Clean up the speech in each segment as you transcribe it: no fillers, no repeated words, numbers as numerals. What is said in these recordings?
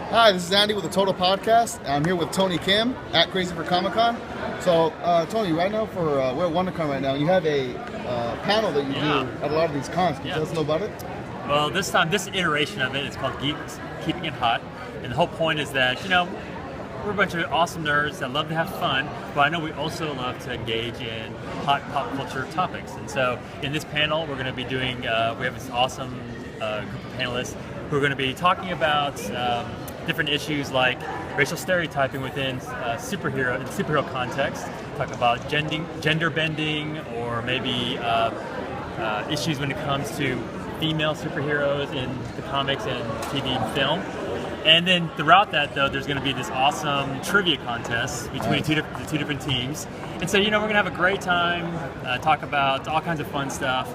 Hi, this is Andy with the TOTL Podcast. I'm here with Tony Kim at Crazy4ComicCon. So, Tony, right now we're at Wondercon right now. You have a panel that you do at a lot of these cons. Can you tell us a little about it? Well, this iteration of it is called Keeping It Hot. And the whole point is that, we're a bunch of awesome nerds that love to have fun, but I know we also love to engage in hot pop culture topics. And so in this panel, we're going to be doing, we have this awesome group of panelists who are going to be talking about different issues like racial stereotyping within superhero context, talk about gender bending, or maybe issues when it comes to female superheroes in the comics and TV and film. And then throughout that, though, there's going to be this awesome trivia contest between the two different teams. And so, we're going to have a great time, talk about all kinds of fun stuff.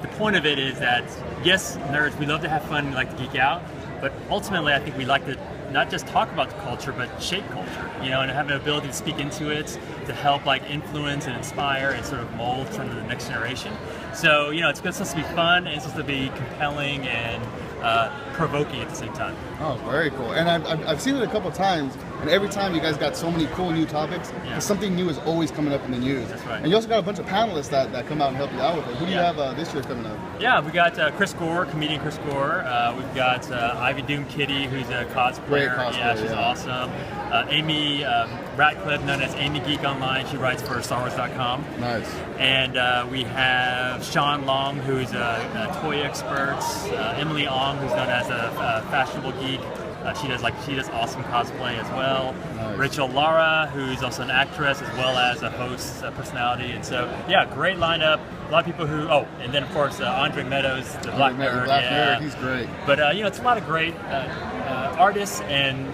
The point of it is that, yes, nerds, we love to have fun, we like to geek out, but ultimately I think we like to not just talk about the culture, but shape culture, and have an ability to speak into it, to help influence and inspire and sort of mold some of the next generation. So, it's supposed to be fun, and it's supposed to be compelling and provoking at the same time. Oh, very cool. And I've seen it a couple of times, and every time you guys got so many cool new topics, because something new is always coming up in the news. That's right. And you also got a bunch of panelists that come out and help you out with it. Who do you have this year coming up? Yeah, we got Chris Gore, comedian Chris Gore. We've got Ivy Doomkitty, who's a cosplayer. Great cosplayer. Yeah, she's awesome. Amy Ratcliffe, known as Amy Geek Online. She writes for StarWars.com. Nice. And we have Sean Long, who's a toy expert. Emily Ong, who's known as a fashionable geek. She does awesome cosplay as well. Nice. Rachel Lara, who's also an actress as well as a host personality. And so, great lineup. A lot of people who, and then of course Andre Meadows, the Black Nerd. Nerd, he's great. But it's a lot of great artists and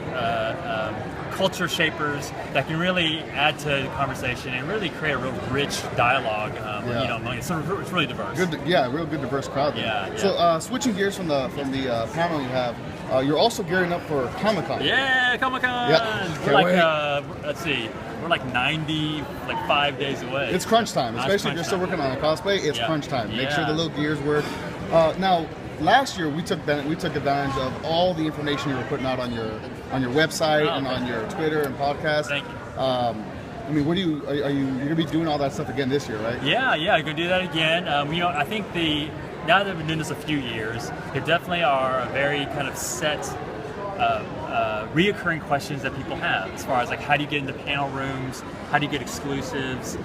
culture shapers that can really add to the conversation and really create a real rich dialogue. Among it. So it's really diverse. Real good diverse crowd there. Yeah. So switching gears from the panel you have, you're also gearing up for Comic-Con. Yeah, Comic-Con. Yeah. We're let's see, we're 5 days away. It's crunch time, especially if you're still working on a cosplay. It's crunch time. Make sure the little gears work. Now, last year we took advantage of all the information you were putting out on your website and on your Twitter and podcast. Thank you. You're gonna be doing all that stuff again this year, right? Yeah, I'm gonna do that again. I think now that we've been doing this a few years, there definitely are a very kind of set, reoccurring questions that people have as far as how do you get into panel rooms, how do you get exclusives,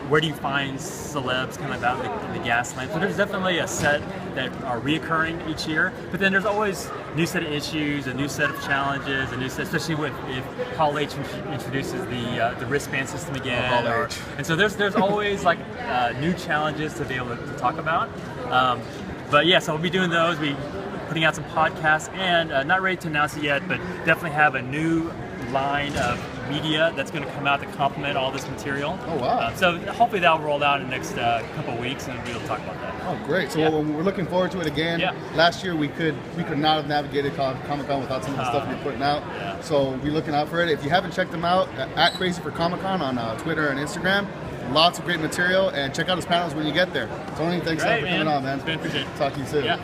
where do you find celebs kind of out in the gas lamp? So there's definitely a set that are reoccurring each year, but then there's always a new set of issues, a new set of challenges, especially if Hall H introduces the wristband system again. And so there's always new challenges to be able to talk about. So we'll be doing those. We'll be putting out some podcasts, and not ready to announce it yet, but definitely have a new line of media that's going to come out to complement all this material. Oh, wow. So hopefully that'll roll out in the next couple of weeks, and we'll be able to talk about that. Oh, great. So we're looking forward to it again. Yeah. Last year we could not have navigated Comic-Con without some of the stuff you're putting out. Yeah. So be looking out for it. If you haven't checked them out, at Crazy4ComicCon on Twitter and Instagram. Lots of great material, and check out his panels when you get there. Tony, thanks for coming on, man. It's been appreciated. Talk to you soon. Yeah.